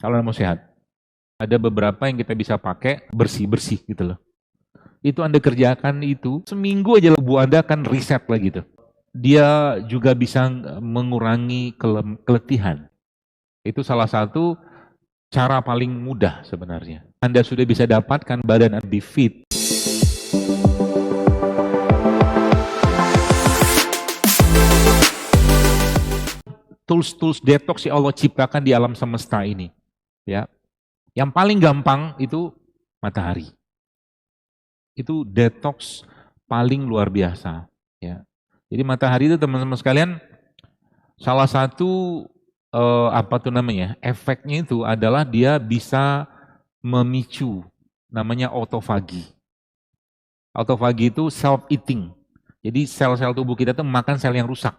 Kalau Anda mau sehat. Ada beberapa yang kita bisa pakai bersih-bersih gitu loh. Itu Anda kerjakan itu, seminggu aja tubuh Anda akan reset lagi tuh. Dia juga bisa mengurangi keletihan. Itu salah satu cara paling mudah sebenarnya. Anda sudah bisa dapatkan badan Anda lebih fit. Tools-tools detox yang Allah ciptakan di alam semesta ini. Ya, yang paling gampang itu matahari. Itu detox paling luar biasa. Ya. Jadi matahari itu teman-teman sekalian, salah satu apa tuh namanya, efeknya itu adalah dia bisa memicu namanya autofagi. Autofagi itu self eating. Jadi sel-sel tubuh kita itu makan sel yang rusak.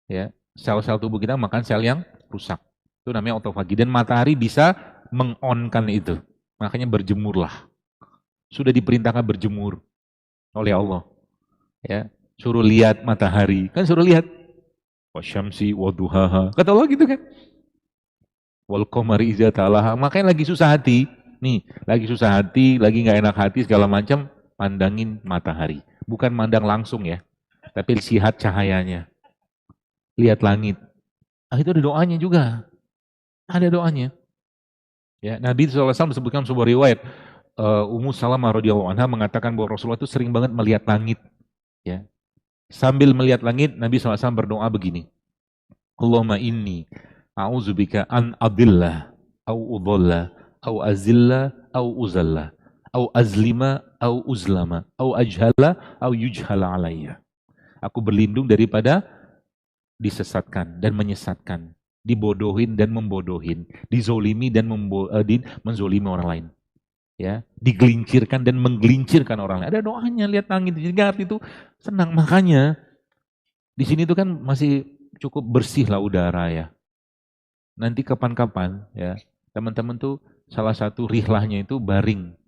Ya, sel-sel tubuh kita makan sel yang rusak. Itu namanya autofagi dan matahari bisa mengonkan itu. Makanya berjemurlah. Sudah diperintahkan berjemur oleh Allah. Ya, suruh lihat matahari. Kan suruh lihat. Wasyamsi waduhaha. Kata Allah gitu kan. Wal qamari idza talaha. Makanya lagi susah hati. Nih, lagi susah hati, lagi nggak enak hati segala macam, pandangin matahari. Bukan mandang langsung ya, tapi lihat cahayanya. Lihat langit. Ah, itu ada doanya juga. Ada doanya. Ya, Nabi SAW sebutkan sebuah riwayat. Ummu Salamah radhiyallahu anha mengatakan bahwa Rasulullah itu sering banget melihat langit. Ya. Sambil melihat langit, Nabi SAW berdoa begini. Allahumma inni a'udzubika an adillah, au udhalla, au azilla, au uzalla, au azlima, au uzlama, au ajhala, au yujhala alayya. Aku berlindung daripada disesatkan dan menyesatkan, dibodohin dan membodohin, dizolimi dan menzolimi orang lain. Ya, digelincirkan dan menggelincirkan orang lain. Ada doanya, lihat langit. Jadi arti itu senang. Makanya di sini tuh kan masih cukup bersih lah udara ya. Nanti kapan-kapan ya, teman-teman tuh salah satu rihlahnya itu baring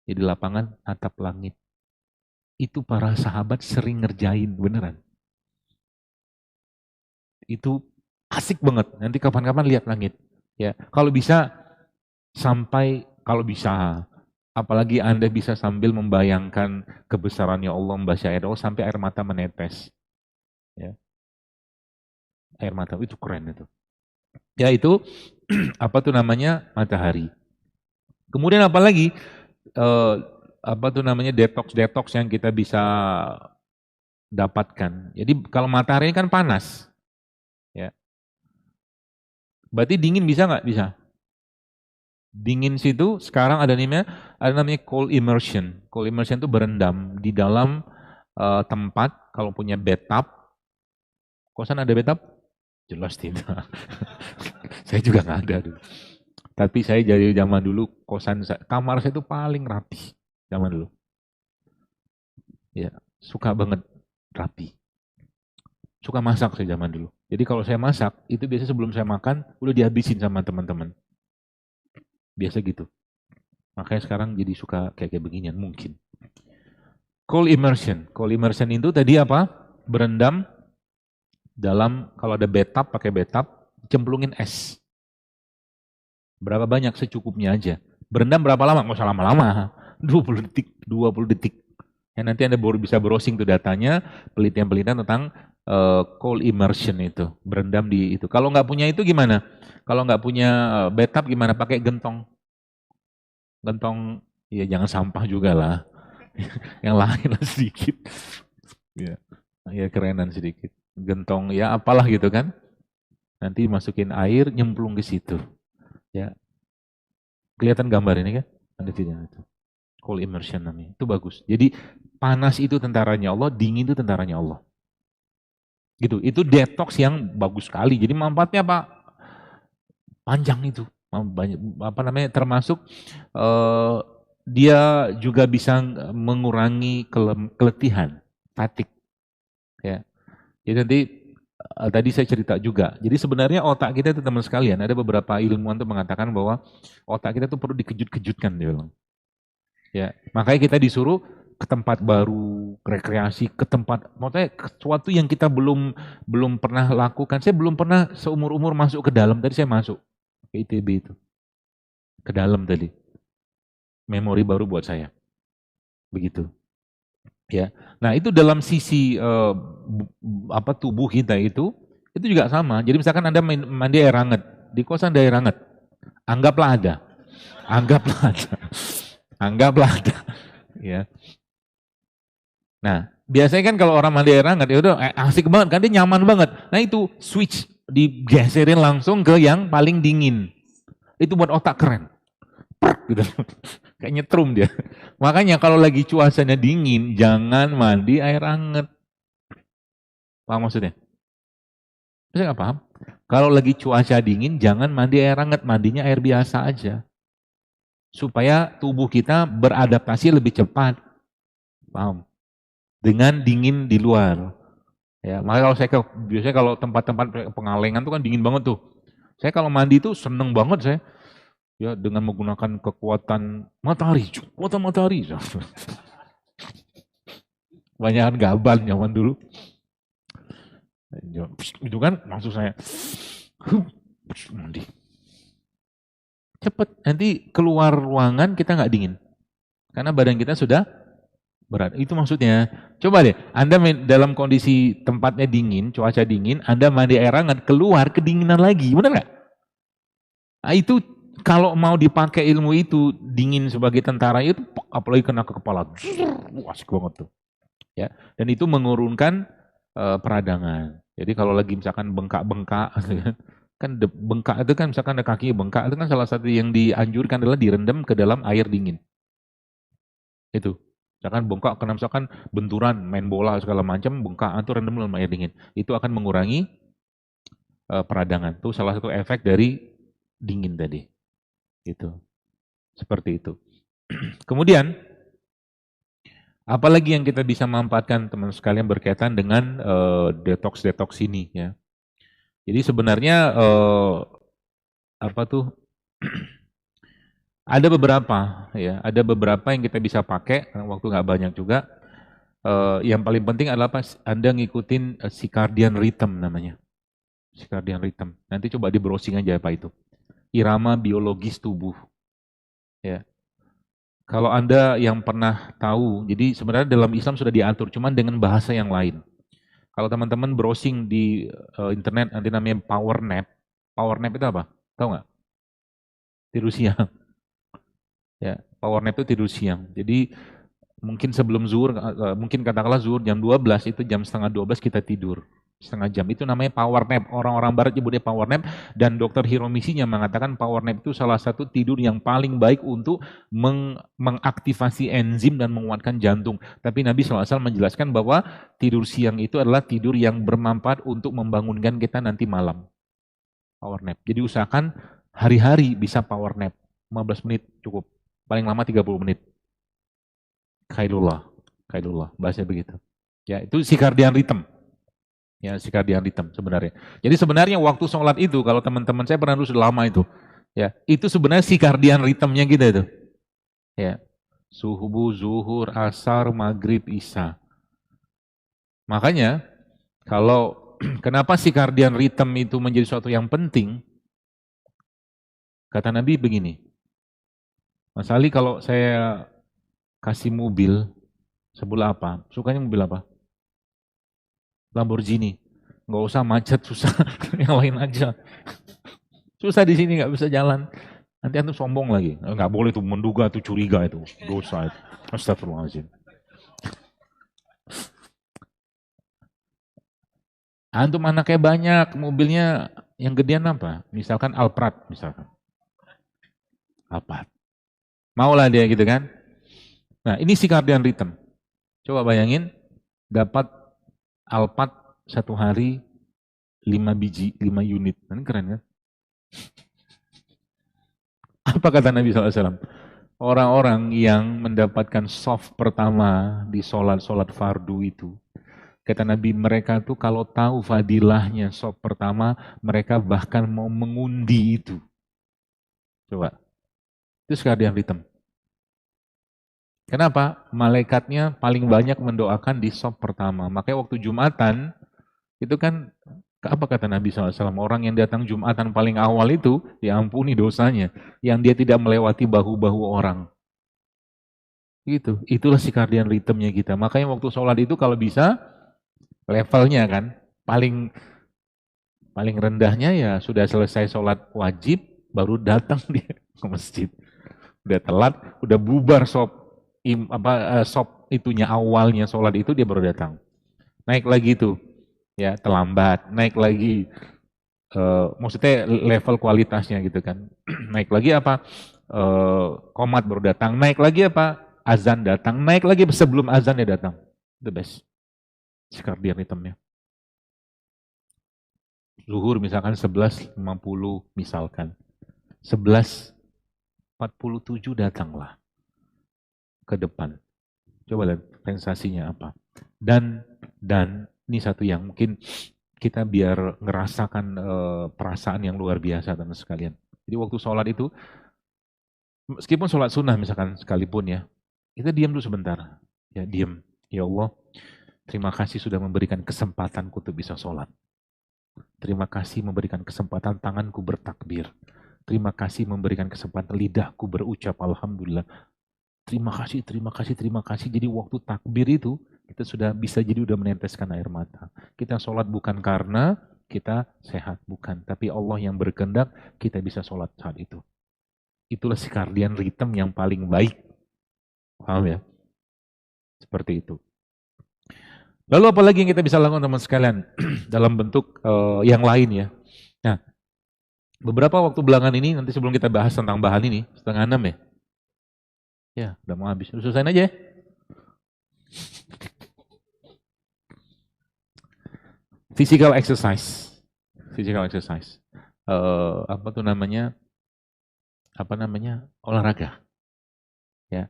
di lapangan atap langit. Itu para sahabat sering ngerjain, beneran. Itu asik banget. Nanti kapan-kapan lihat langit. Ya, kalau bisa sampai kalau bisa, apalagi Anda bisa sambil membayangkan kebesarannya Allah, membaca ayat Allah sampai air mata menetes. Ya, air mata itu keren itu. Ya itu apa tuh namanya matahari. Kemudian apa lagi? Apa tuh namanya detox yang kita bisa dapatkan. Jadi kalau matahari kan panas, ya. Berarti dingin bisa nggak? Bisa. Dingin situ sekarang ada namanya cold immersion. Cold immersion itu berendam di dalam tempat kalau punya bathtub. Kosan ada bathtub? Jelas tidak. Saya juga nggak ada dulu. Tapi saya dari zaman dulu kamar saya itu paling rapi zaman dulu. Ya, suka banget rapi. Suka masak saya zaman dulu. Jadi kalau saya masak itu biasanya sebelum saya makan udah dihabisin sama teman-teman. Biasa gitu. Makanya sekarang jadi suka kayak beginian mungkin. Cold immersion. Cold immersion itu tadi apa? Berendam dalam, kalau ada bathtub, pakai bathtub, cemplungin es. Berapa banyak? Secukupnya aja. Berendam berapa lama? Nggak usah lama-lama. 20 detik, 20 detik. Ya, nanti Anda baru bisa browsing tuh datanya, penelitian-penelitian tentang cold immersion itu. Berendam di itu. Kalau nggak punya itu gimana? Kalau nggak punya bathtub gimana? Pakai gentong. Gentong, ya jangan sampah juga lah. Yang lain lah sedikit. Ya, ya kerenan sedikit. Gentong, ya apalah gitu kan. Nanti masukin air, nyemplung ke situ. Ya, kelihatan gambar ini kan? Ada videonya itu. Cold immersion namanya. Itu bagus. Jadi panas itu tentaranya Allah, dingin itu tentaranya Allah. Gitu. Itu detox yang bagus sekali. Jadi manfaatnya apa? Panjang itu. Banyak, apa namanya? Termasuk dia juga bisa mengurangi keletihan, fatigue. Ya. Jadi nanti tadi saya cerita juga. Jadi sebenarnya otak kita itu teman sekalian, ada beberapa ilmuwan tuh mengatakan bahwa otak kita tuh perlu dikejut-kejutkan dia bilang. Ya, makanya kita disuruh ke tempat baru, rekreasi, ke tempat, maksudnya sesuatu yang kita belum pernah lakukan. Saya belum pernah seumur-umur masuk ke dalam, tadi saya masuk. ke ITB itu. Ke dalam tadi. Memori baru buat saya. Begitu. Ya. Nah, itu dalam sisi tubuh kita itu juga sama. Jadi misalkan Anda mandi air hangat, di kosan ada air hangat. Anggaplah ada. Anggaplah ada. Anggaplah ada. Ya. Nah, biasanya kan kalau orang mandi air hangat, ya udah asik banget kan, dia nyaman banget. Nah itu switch digeserin langsung ke yang paling dingin. Itu buat otak keren. Gitu. Kayak nyetrum dia. Makanya kalau lagi cuacanya dingin, jangan mandi air hangat. Paham maksudnya? Saya nggak paham. Kalau lagi cuaca dingin, jangan mandi air hangat, mandinya air biasa aja. Supaya tubuh kita beradaptasi lebih cepat. Paham? Dengan dingin di luar. Ya, makanya kalau saya biasanya kalau tempat-tempat pengalengan tuh kan dingin banget tuh. Saya kalau mandi tuh seneng banget saya. Ya, dengan menggunakan kekuatan matahari. Kekuatan matahari. Banyakan gaban zaman dulu. Itu kan maksud saya. Mandi. Cepet, nanti keluar ruangan kita nggak dingin. Karena badan kita sudah berat. Itu maksudnya. Coba deh, Anda dalam kondisi tempatnya dingin, cuaca dingin, Anda mandi air hangat, keluar kedinginan lagi. Benar nggak? Nah, itu kalau mau dipakai ilmu itu, dingin sebagai tentara itu, apalagi kena ke kepala. Asik banget tuh. Ya, dan itu mengurunkan peradangan. Jadi kalau lagi misalkan bengkak-bengkak, kan bengkak itu kan misalkan ada kaki bengkak, itu kan salah satu yang dianjurkan adalah direndam ke dalam air dingin. Itu. Misalkan bengkak karena misalkan benturan, main bola segala macam, bengkak itu rendam dalam air dingin. Itu akan mengurangi peradangan. Itu salah satu efek dari dingin tadi. Itu. Seperti itu. Kemudian apalagi yang kita bisa manfaatkan teman sekalian berkaitan dengan detox ini ya. Jadi sebenarnya ada beberapa ya, ada beberapa yang kita bisa pakai, karena waktu nggak banyak juga. Yang paling penting adalah Anda ngikutin circadian rhythm namanya. Circadian rhythm. Nanti coba di browsing aja apa itu. Irama biologis tubuh. Ya. Kalau Anda yang pernah tahu, jadi sebenarnya dalam Islam sudah diatur, cuman dengan bahasa yang lain. Kalau teman-teman browsing di internet, nanti namanya power nap. Power nap itu apa? Tahu nggak? Tidur siang. Ya, power nap itu tidur siang. Jadi mungkin sebelum zuhur, mungkin katakanlah zuhur jam 12, itu jam setengah 12 kita tidur. Setengah jam, itu namanya power nap. Orang-orang barat nyebutnya power nap, dan dokter Hiromisinya mengatakan power nap itu salah satu tidur yang paling baik untuk mengaktifasi enzim dan menguatkan jantung. Tapi Nabi SAW menjelaskan bahwa tidur siang itu adalah tidur yang bermanfaat untuk membangunkan kita nanti malam. Power nap. Jadi usahakan hari-hari bisa power nap. 15 menit cukup. Paling lama 30 menit. Kailullah, bahasa begitu. Ya, itu circadian rhythm. Ya, circadian rhythm sebenarnya. Jadi sebenarnya waktu sholat itu, kalau teman-teman saya pernah dulu sudah lama itu, ya, itu sebenarnya circadian rhythmnya kita itu. Ya, subuh, zuhur, asar, maghrib, isya. Makanya kalau kenapa circadian rhythm itu menjadi sesuatu yang penting? Kata Nabi begini, Mas Ali, kalau saya kasih mobil, sebelah apa? Sukanya mobil apa? Lamborghini. Nggak usah macet, susah. Yang lain aja. Susah di sini, nggak bisa jalan. Nanti antum sombong lagi. Nggak boleh tuh menduga, tuh curiga itu. Dosa itu. Astagfirullahaladzim. Antum anaknya banyak, mobilnya yang gedean apa? Misalkan Alphard, misalkan. Alphard. Maulah dia gitu kan. Nah, ini circadian rhythm. Coba bayangin, dapat Alphard satu hari 5 biji, 5 unit. Kan keren kan? Apa kata Nabi SAW? Orang-orang yang mendapatkan soft pertama di sholat fardu itu, kata Nabi, mereka tuh kalau tahu fadilahnya soft pertama, mereka bahkan mau mengundi itu. Coba. Itu sekalian rhythm. Kenapa? Malaikatnya paling banyak mendoakan di soft pertama. Makanya waktu Jumatan, itu kan Apa kata Nabi SAW? Orang yang datang Jumatan paling awal itu diampuni dosanya. Yang dia tidak melewati bahu-bahu orang. Gitu. Itulah circadian rhythmnya kita. Makanya waktu sholat itu kalau bisa levelnya kan paling rendahnya ya sudah selesai sholat wajib baru datang dia ke masjid. Udah telat, udah bubar sop itunya awalnya sholat itu dia baru datang. Naik lagi tuh, ya terlambat. Naik lagi, maksudnya level kualitasnya gitu kan. Naik lagi apa? Qomat baru datang. Naik lagi apa? Azan datang. Naik lagi sebelum azan dia datang. The best. Circadian rhythmnya. Zuhur misalkan 11.50 misalkan. 11.47 datanglah ke depan. Coba lihat sensasinya apa. Dan ini satu yang mungkin kita biar ngerasakan perasaan yang luar biasa teman sekalian. Jadi waktu sholat itu, meskipun sholat sunnah misalkan sekalipun ya, kita diam dulu sebentar. Ya diam. Ya Allah, terima kasih sudah memberikan kesempatanku untuk bisa sholat. Terima kasih memberikan kesempatan tanganku bertakbir. Terima kasih memberikan kesempatan lidahku berucap Alhamdulillah. Terima kasih, terima kasih, terima kasih. Jadi waktu takbir itu, kita sudah bisa jadi udah meneteskan air mata. Kita sholat bukan karena kita sehat, bukan. Tapi Allah yang berkehendak, kita bisa sholat saat itu. Itulah circadian rhythm yang paling baik. Paham ya? Seperti itu. Lalu apalagi yang kita bisa lakukan teman sekalian dalam bentuk yang lain ya. Nah, beberapa waktu belakangan ini, nanti sebelum kita bahas tentang bahan ini, 5:30 ya. Ya, udah mau habis. Selesaiin aja ya. Physical exercise. Physical exercise. Apa tuh namanya? Olahraga. Ya.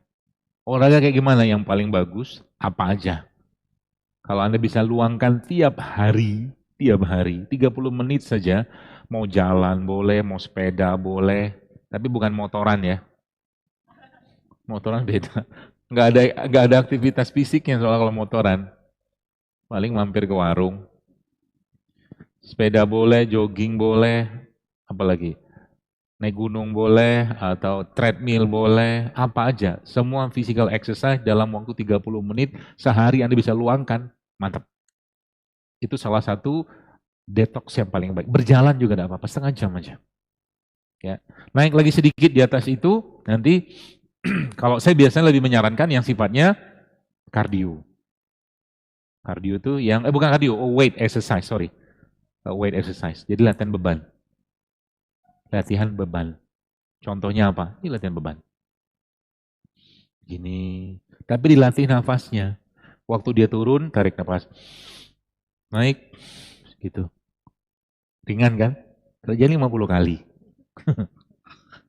Olahraga kayak gimana yang paling bagus? Apa aja? Kalau Anda bisa luangkan tiap hari 30 menit saja, mau jalan boleh, mau sepeda boleh, tapi bukan motoran ya. Motoran beda. Nggak ada aktivitas fisiknya soal kalau motoran. Paling mampir ke warung. Sepeda boleh, jogging boleh, apalagi naik gunung boleh, atau treadmill boleh, apa aja. Semua physical exercise dalam waktu 30 menit sehari Anda bisa luangkan, mantap. Itu salah satu detox yang paling baik. Berjalan juga tidak apa-apa, setengah jam aja. Ya. Naik lagi sedikit di atas itu, nanti kalau saya biasanya lebih menyarankan yang sifatnya kardio. Kardio itu yang, bukan kardio, weight exercise, sorry. Weight exercise, jadi latihan beban. Latihan beban. Contohnya apa? Ini latihan beban. Gini, tapi dilatih nafasnya. Waktu dia turun, tarik nafas. Naik, gitu. Ringan kan? Kerja 50 kali.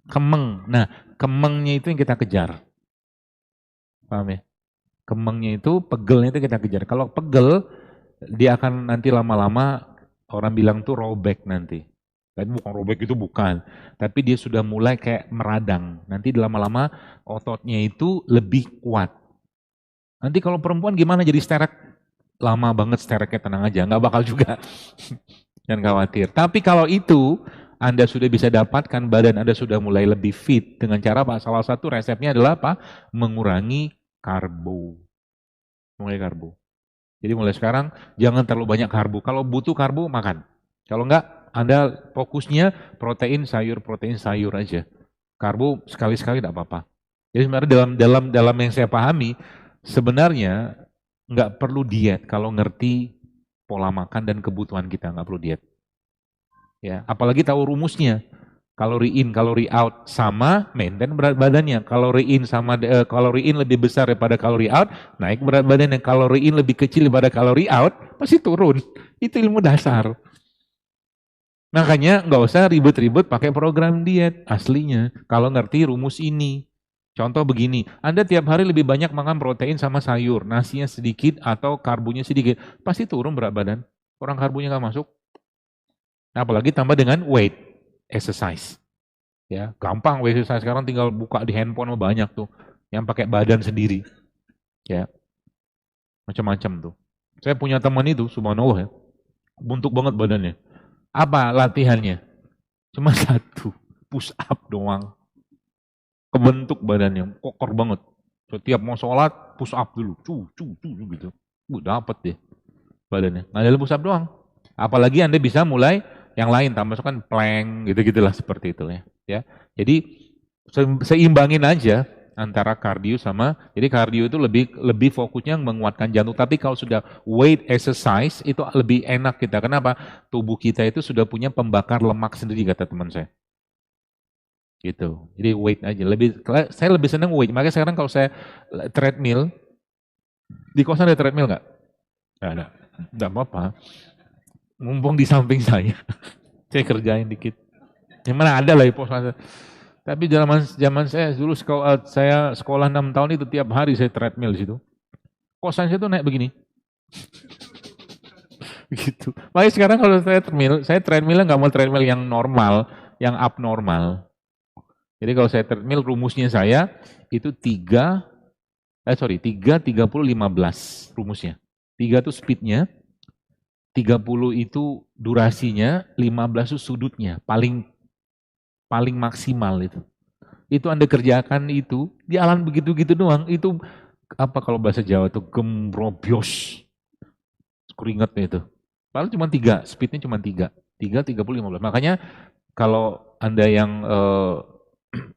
Kemeng. Nah, kemengnya itu yang kita kejar. Paham ya? Kemengnya itu, pegelnya itu kita kejar. Kalau pegel, dia akan nanti lama-lama, orang bilang tuh robek nanti. Tapi bukan robek itu bukan. Tapi dia sudah mulai kayak meradang. Nanti lama-lama ototnya itu lebih kuat. Nanti kalau perempuan gimana jadi sterek? Lama banget stereknya, tenang aja. Nggak bakal juga. Jangan khawatir. Tapi kalau itu, Anda sudah bisa dapatkan badan Anda sudah mulai lebih fit dengan cara apa? Salah satu resepnya adalah apa? Mengurangi karbo. Mengurangi karbo. Jadi mulai sekarang jangan terlalu banyak karbo. Kalau butuh karbo makan. Kalau enggak, Anda fokusnya protein sayur aja. Karbo sekali-sekali tidak apa-apa. Jadi sebenarnya dalam yang saya pahami sebenarnya enggak perlu diet kalau ngerti pola makan dan kebutuhan kita, enggak perlu diet. Ya, apalagi tahu rumusnya. Kalori in, kalori out sama maintain berat badannya. Kalori in sama kalori in lebih besar daripada kalori out, naik berat badannya. Kalori in lebih kecil daripada kalori out, pasti turun. Itu ilmu dasar. Makanya nggak usah ribet-ribet pakai program diet aslinya. Kalau ngerti rumus ini. Contoh begini, Anda tiap hari lebih banyak makan protein sama sayur, nasinya sedikit atau karbonya sedikit, pasti turun berat badan. Orang karbonya nggak masuk. Nah, apalagi tambah dengan weight exercise. Ya, gampang weight exercise sekarang tinggal buka di handphone banyak tuh yang pakai badan sendiri. Ya. Macam-macam tuh. Saya punya teman itu, subhanallah ya. buntuk banget badannya. Apa latihannya? Cuma satu, push up doang. Kebentuk badannya, kokoh banget. Setiap mau sholat, push up dulu, gitu. Dapat deh badannya. Nggak push up doang. Apalagi Anda bisa mulai yang lain, tambahkan plank, gitu-gitulah seperti itu ya. Ya, jadi seimbangin aja antara kardio sama, jadi kardio itu lebih fokusnya menguatkan jantung. Tapi kalau sudah weight exercise itu lebih enak kita. Kenapa? Tubuh kita itu sudah punya pembakar lemak sendiri kata teman saya. Gitu. Jadi weight aja. Saya lebih senang weight. Makanya sekarang kalau saya treadmill, di kosan ada treadmill nggak? Nggak ada. Nggak apa-apa. Mumpung di samping saya kerjain dikit. Yang mana ada lah di pos. Tapi zaman saya dulu saya sekolah 6 tahun itu tiap hari saya treadmill di situ. Kosan saya tuh naik begini. Gitu. Makanya sekarang kalau saya treadmillnya nggak mau treadmill yang normal, yang abnormal. Jadi kalau saya treadmill rumusnya saya itu 3, 30, 15 rumusnya. 3 itu speednya, 30 itu durasinya, 15 itu sudutnya, paling maksimal itu. Itu Anda kerjakan itu, jalan begitu-gitu doang, itu apa kalau bahasa Jawa itu gembrobios, keringat itu. Paling cuma 3, speednya cuma 3, 30, 15. Makanya kalau Anda yang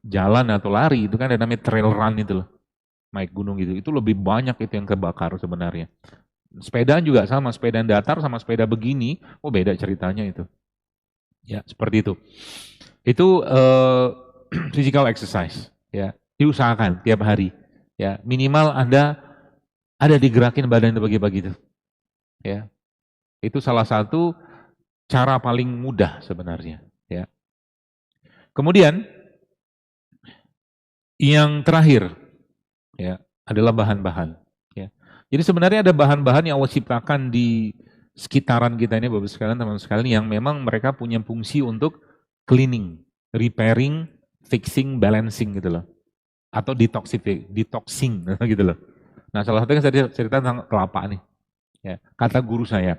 jalan atau lari, itu kan ada namanya trail run itu loh, naik gunung gitu, itu lebih banyak itu yang kebakar sebenarnya. Sepedaan juga sama, sepedaan datar sama sepeda begini, beda ceritanya itu. Ya, seperti itu. Itu physical exercise, ya. Diusahakan tiap hari. Ya, minimal Anda ada digerakin badan itu bagi-bagi itu. Ya. Itu salah satu cara paling mudah sebenarnya, ya. Kemudian yang terakhir ya adalah bahan-bahan, ya. Jadi sebenarnya ada bahan-bahan yang Allah ciptakan di sekitaran kita ini Bapak sekalian, teman-teman sekalian, yang memang mereka punya fungsi untuk cleaning, repairing, fixing, balancing gitu loh. Atau detoxing gitu loh. Nah, salah satunya saya cerita tentang kelapa nih. Ya, kata guru saya,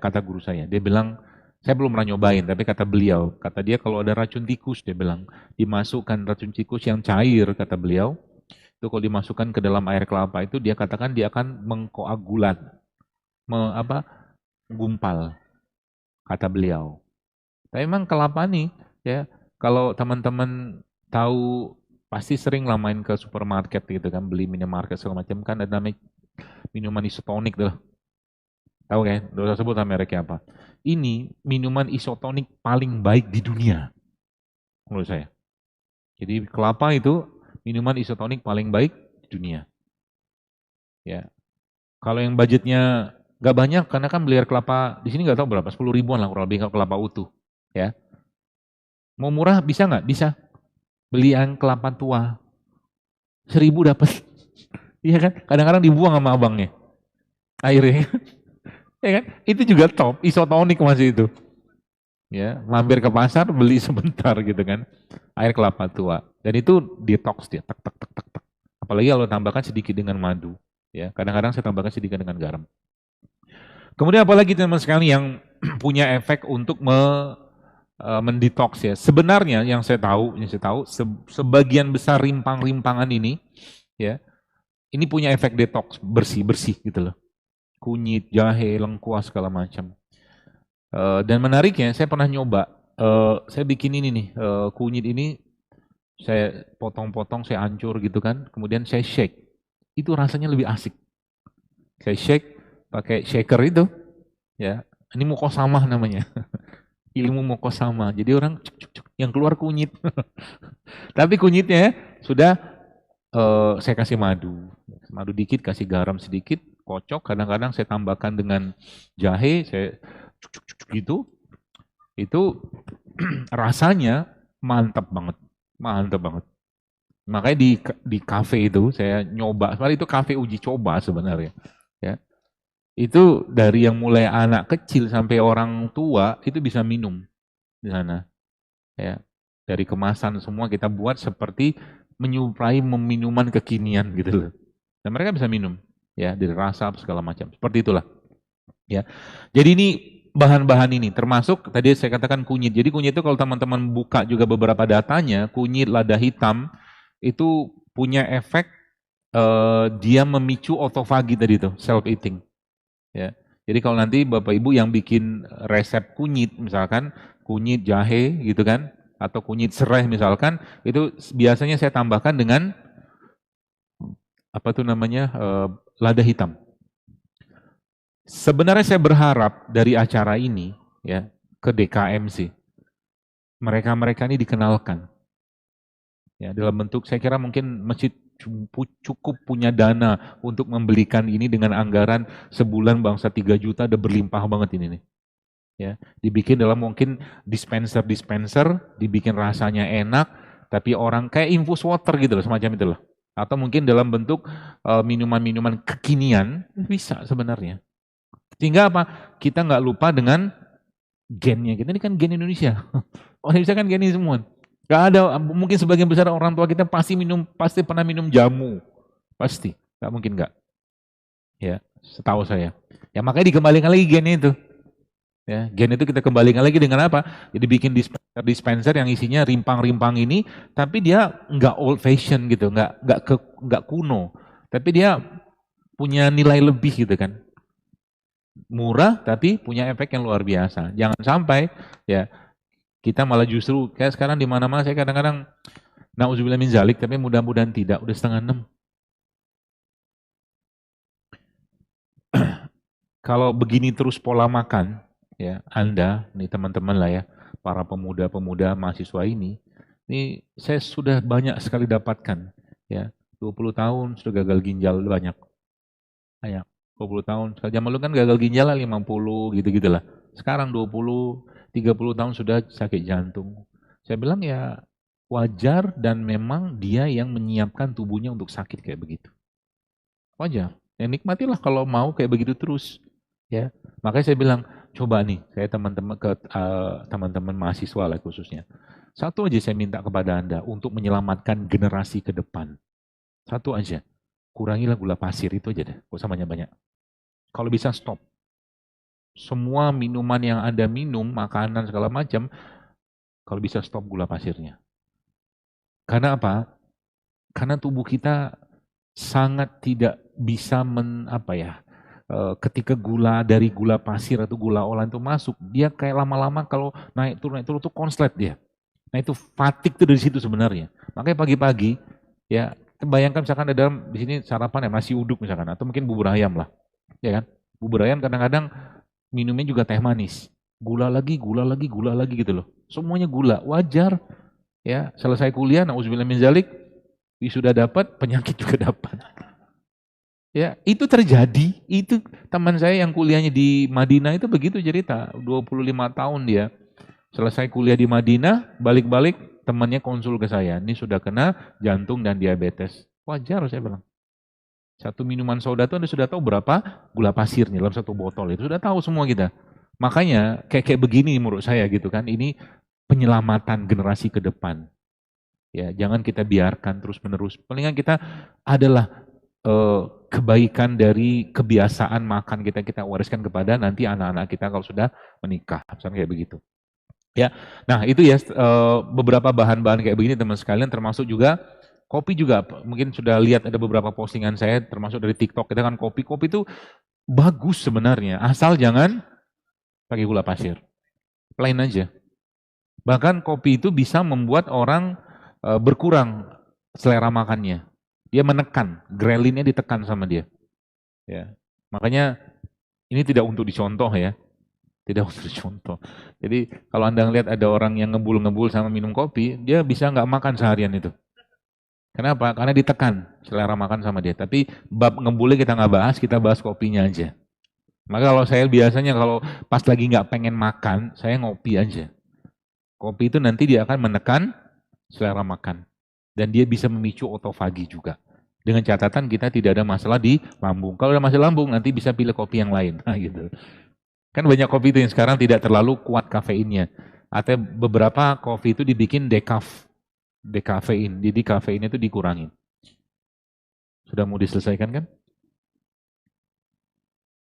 dia bilang, saya belum pernah nyobain, tapi kata dia kalau ada racun tikus, dia bilang, dimasukkan racun tikus yang cair, kata beliau, itu kalau dimasukkan ke dalam air kelapa itu, dia katakan dia akan mengkoagulat, gumpal, kata beliau. Tapi memang kelapa nih, ya, kalau teman-teman tahu, pasti sering lah main ke supermarket gitu kan, beli minimarket segala macam kan, ada namanya minuman isotonik tuh. Tahu kan? Tidak usah sebut mereknya apa. Ini minuman isotonik paling baik di dunia, menurut saya. Jadi kelapa itu minuman isotonik paling baik di dunia. Ya, kalau yang budgetnya nggak banyak, karena kan beli air kelapa di sini nggak tahu berapa, 10 ribuan lah kurang lebih kelapa utuh. Ya, mau murah bisa nggak? Bisa. Beli yang kelapa tua, 1.000 dapat. Iya kan? Kadang-kadang dibuang sama abangnya airnya. Ya kan? Itu juga top, isotonik masih itu. Ya, mampir ke pasar beli sebentar gitu kan. Air kelapa tua. Dan itu detox dia, tak tak tak tak tak. Apalagi kalau tambahkan sedikit dengan madu, ya. Kadang-kadang saya tambahkan sedikit dengan garam. Kemudian apalagi teman sekali yang punya efek untuk mendetox ya. Sebenarnya yang saya tahu sebagian besar rimpang-rimpangan ini ya, ini punya efek detox, bersih-bersih gitu loh. Kunyit, jahe, lengkuas segala macam. Dan menariknya saya pernah nyoba, saya bikin ini nih, kunyit ini saya potong-potong, saya hancur gitu kan, kemudian saya shake. Itu rasanya lebih asik. Saya shake pakai shaker itu, ya. Ini mukosamah namanya. Ilmu mukosamah. Jadi orang yang keluar kunyit. Tapi kunyitnya sudah saya kasih madu. Madu dikit, kasih garam sedikit, kocok. Kadang-kadang saya tambahkan dengan jahe, saya gitu. Itu rasanya mantap banget. Mantap banget. Makanya di kafe itu saya nyoba. Sebenarnya itu kafe uji coba sebenarnya. Ya. Itu dari yang mulai anak kecil sampai orang tua itu bisa minum di sana. Ya. Dari kemasan semua kita buat seperti menyuplai minuman kekinian gitu loh. Dan mereka bisa minum ya, dari rasa segala macam. Seperti itulah. Ya. Jadi ini bahan-bahan ini, termasuk tadi saya katakan kunyit. Jadi kunyit itu kalau teman-teman buka juga beberapa datanya, kunyit, lada hitam, itu punya efek dia memicu otofagi tadi tuh, self eating. Ya. Jadi kalau nanti Bapak Ibu yang bikin resep kunyit, misalkan kunyit jahe gitu kan, atau kunyit serai misalkan, itu biasanya saya tambahkan dengan apa tuh namanya lada hitam. Sebenarnya saya berharap dari acara ini ya ke DKMC, mereka-mereka ini dikenalkan. Ya, dalam bentuk saya kira mungkin masjid cukup punya dana untuk membelikan ini dengan anggaran sebulan bangsa 3 juta udah berlimpah banget ini nih. Ya, dibikin dalam mungkin dispenser, dibikin rasanya enak, tapi orang kayak infus water gitu loh, semacam itu loh. Atau mungkin dalam bentuk minuman-minuman kekinian bisa sebenarnya. Sehingga apa? Kita nggak lupa dengan gennya kita, ini kan gen Indonesia. Orang Indonesia kan gen ini semua. Gak ada, mungkin sebagian besar orang tua kita pasti pernah minum jamu. Pasti, gak mungkin gak. Ya, setahu saya. Ya makanya dikembalikan lagi gen itu. Ya, gen itu kita kembalikan lagi dengan apa? Jadi bikin dispenser yang isinya rimpang-rimpang ini, tapi dia nggak old fashion gitu, nggak kuno, tapi dia punya nilai lebih gitu kan. Murah tapi punya efek yang luar biasa. Jangan sampai ya kita malah justru kayak sekarang di mana-mana saya kadang-kadang nauzubillah min zalik, tapi mudah-mudahan tidak. Udah 5:30. Kalau begini terus pola makan, ya Anda, nih teman-teman lah ya, para pemuda-pemuda mahasiswa ini saya sudah banyak sekali dapatkan, ya 20 tahun sudah gagal ginjal banyak, banyak. 20 tahun, zaman dulu kan gagal ginjal lah 50 gitu-gitu lah. Sekarang 20, 30 tahun sudah sakit jantung. Saya bilang ya wajar dan memang dia yang menyiapkan tubuhnya untuk sakit kayak begitu. Wajar. Ya nikmatilah kalau mau kayak begitu terus. Ya, makanya saya bilang coba nih, saya teman-teman teman-teman mahasiswa lah khususnya. Satu aja saya minta kepada Anda untuk menyelamatkan generasi ke depan. Satu aja, kurangilah gula pasir itu aja deh, gak usah banyak-banyak. Kalau bisa stop. Semua minuman yang Anda minum, makanan segala macam, kalau bisa stop gula pasirnya. Karena apa? Karena tubuh kita sangat tidak bisa ketika gula dari gula pasir atau gula olahan itu masuk, dia kayak lama-lama kalau naik turun tuh konslet dia. Nah itu fatigue itu dari situ sebenarnya. Makanya pagi-pagi ya bayangkan misalkan ada di sini sarapan ya nasi uduk misalkan atau mungkin bubur ayam lah, ya kan? Bubur ayam kadang-kadang minumnya juga teh manis, gula lagi, gula lagi, gula lagi gitu loh. Semuanya gula, wajar. Ya selesai kuliah, nauzubillah min zalik, sudah dapat penyakit juga dapat. Ya, itu terjadi. Itu teman saya yang kuliahnya di Madinah itu begitu cerita. 25 tahun dia. Selesai kuliah di Madinah, balik-balik temannya konsul ke saya. Ini sudah kena jantung dan diabetes. Wajar saya bilang. Satu minuman soda itu Anda sudah tahu berapa gula pasirnya dalam satu botol. Itu sudah tahu semua kita. Makanya kayak begini menurut saya gitu kan. Ini penyelamatan generasi ke depan. Ya, jangan kita biarkan terus-menerus. Palingan kita adalah kebaikan dari kebiasaan makan kita wariskan kepada nanti anak-anak kita kalau sudah menikah, misalnya kayak begitu. Ya, nah itu ya beberapa bahan-bahan kayak begini teman sekalian, termasuk juga kopi juga. Mungkin sudah lihat ada beberapa postingan saya, termasuk dari TikTok kita kan kopi itu bagus sebenarnya, asal jangan pakai gula pasir, plain aja. Bahkan kopi itu bisa membuat orang berkurang selera makannya. Dia menekan, grelinnya ditekan sama dia. Ya. Makanya ini tidak untuk dicontoh ya. Tidak untuk dicontoh. Jadi kalau Anda lihat ada orang yang ngebul-ngebul sama minum kopi, dia bisa nggak makan seharian itu. Kenapa? Karena ditekan selera makan sama dia. Tapi bab ngebulnya kita nggak bahas, kita bahas kopinya aja. Maka kalau saya biasanya kalau pas lagi nggak pengen makan, saya ngopi aja. Kopi itu nanti dia akan menekan selera makan. Dan dia bisa memicu otofagi juga. Dengan catatan kita tidak ada masalah di lambung. Kalau ada masalah lambung nanti bisa pilih kopi yang lain. Nah, gitu. Kan banyak kopi itu yang sekarang tidak terlalu kuat kafeinnya. Atau beberapa kopi itu dibikin dekafein. Jadi kafeinnya itu dikurangin. Sudah mau diselesaikan kan?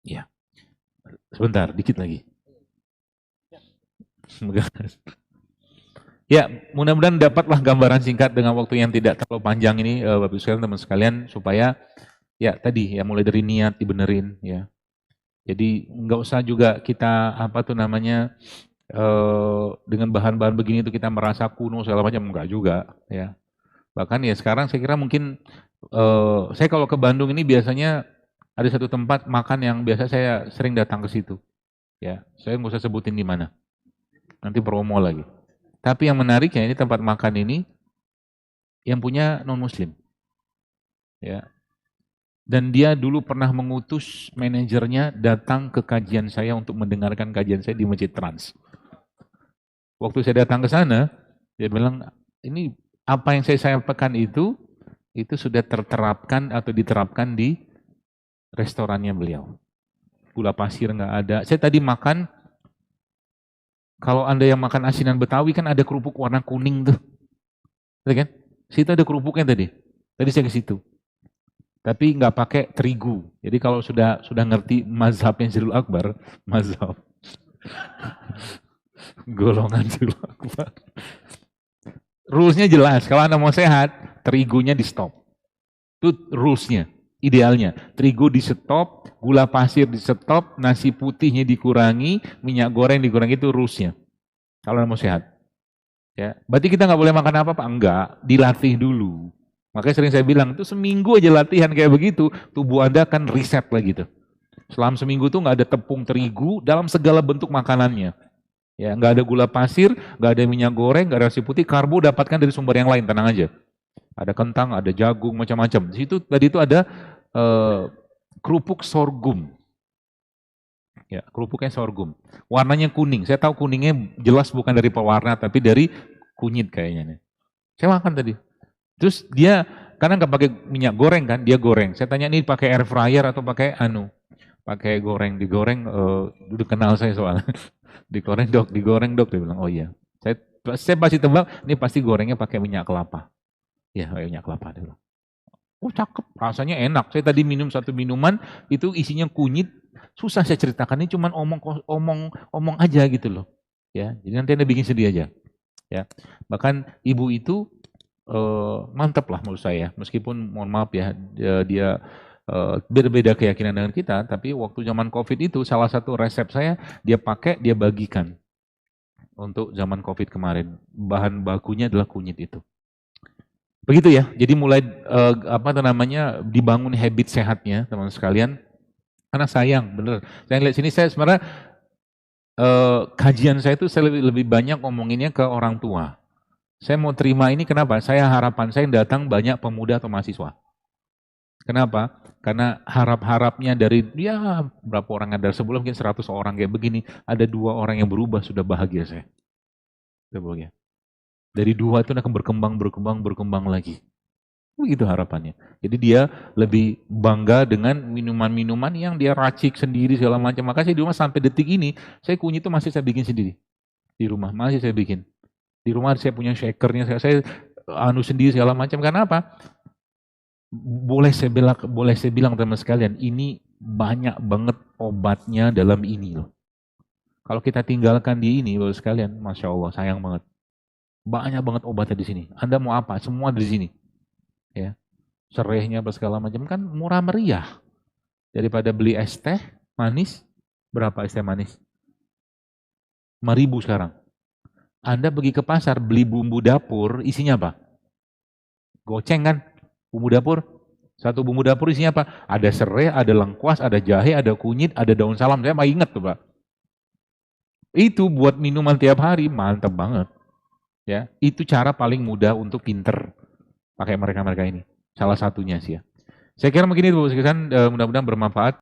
Ya. Sebentar, dikit lagi. Ya, mudah-mudahan dapatlah gambaran singkat dengan waktu yang tidak terlalu panjang ini, Bapak Ibu sekalian, teman sekalian, supaya ya tadi ya mulai dari niat dibenerin ya. Jadi nggak usah juga kita apa tuh namanya dengan bahan-bahan begini tuh kita merasa kuno segala macam, enggak juga ya. Bahkan ya sekarang saya kira mungkin saya kalau ke Bandung ini biasanya ada satu tempat makan yang biasa saya sering datang ke situ. Ya, saya nggak usah sebutin di mana. Nanti promo lagi. Tapi yang menariknya ini tempat makan ini yang punya non-muslim. Ya. Dan dia dulu pernah mengutus manajernya datang ke kajian saya untuk mendengarkan kajian saya di Masjid Trans. Waktu saya datang ke sana, dia bilang, ini apa yang saya sampaikan itu sudah terterapkan atau diterapkan di restorannya beliau. Gula pasir nggak ada. Saya tadi makan, kalau Anda yang makan asinan Betawi kan ada kerupuk warna kuning tuh. Lihat kan? Situ ada kerupuknya tadi. Tadi saya ke situ. Tapi nggak pakai terigu. Jadi kalau sudah ngerti mazhabnya Zilul Akbar, mazhab golongan Zilul Akbar. Rulesnya jelas. Kalau Anda mau sehat, terigunya di stop. Itu rulesnya, idealnya. Terigu di stop, gula pasir di stop, nasi putihnya dikurangi, minyak goreng dikurangi, itu rulesnya. Kalau mau sehat. Ya, berarti kita nggak boleh makan apa-apa? Enggak, dilatih dulu. Makanya sering saya bilang, itu seminggu aja latihan kayak begitu, tubuh Anda akan reset lagi tuh. Selama seminggu tuh nggak ada tepung terigu dalam segala bentuk makanannya. Ya, nggak ada gula pasir, nggak ada minyak goreng, nggak ada nasi putih, karbo dapatkan dari sumber yang lain, tenang aja. Ada kentang, ada jagung, macam-macam. Di situ tadi itu ada kerupuk sorghum. Ya, kerupuknya sorghum. Warnanya kuning. Saya tahu kuningnya jelas bukan dari pewarna, tapi dari kunyit kayaknya nih. Saya makan tadi. Terus dia karena nggak pakai minyak goreng kan, dia goreng. Saya tanya ini pakai air fryer atau pakai pakai goreng, digoreng. Udah kenal saya soalnya. Digoreng dok, dia bilang, oh iya. Saya pasti tebak, ini pasti gorengnya pakai minyak kelapa. Ya, pakai minyak kelapa. Dia bilang. Oh cakep, rasanya enak. Saya tadi minum satu minuman, itu isinya kunyit. Susah saya ceritakan, ini cuma omong aja gitu loh. Ya, jadi nanti Anda bikin sendiri aja. Ya, bahkan ibu itu mantap lah menurut saya. Meskipun mohon maaf ya, dia berbeda keyakinan dengan kita, tapi waktu zaman COVID itu salah satu resep saya dia pakai, dia bagikan untuk zaman COVID kemarin. Bahan bakunya adalah kunyit itu. Begitu ya. Jadi mulai dibangun habit sehatnya, teman-teman sekalian. Karena sayang, bener. Saya lihat sini saya sebenarnya kajian saya itu saya lebih banyak ngomonginnya ke orang tua. Saya mau terima ini kenapa? Harapan saya datang banyak pemuda atau mahasiswa. Kenapa? Karena harap-harapnya dari ya berapa orang ada sebelum mungkin 100 orang kayak begini, ada 2 orang yang berubah sudah bahagia saya. Sudah bahagia. Dari 2 itu akan berkembang lagi. Begitu harapannya. Jadi dia lebih bangga dengan minuman-minuman yang dia racik sendiri segala macam. Maka saya di rumah sampai detik ini, saya kunyit itu masih saya bikin sendiri. Di rumah masih saya bikin. Di rumah saya punya shakernya, saya sendiri segala macam. Karena apa? Boleh saya bilang teman sekalian, ini banyak banget obatnya dalam ini loh. Kalau kita tinggalkan di ini, Bapak sekalian, Masya Allah, sayang banget. Banyak banget obatnya di sini. Anda mau apa? Semua di sini. Ya, serehnya apa segala macam kan murah meriah. Daripada beli es teh manis, berapa es teh manis? 5.000 sekarang. Anda pergi ke pasar beli bumbu dapur, isinya apa? Goceng kan? Bumbu dapur, satu bumbu dapur isinya apa? Ada serai, ada lengkuas, ada jahe, ada kunyit, ada daun salam. Saya mah ingat tuh Pak. Itu buat minuman tiap hari, mantap banget. Ya, itu cara paling mudah untuk pinter pakai mereka-mereka ini. Salah satunya sih ya. Saya kira begini Bu, mudah-mudahan bermanfaat.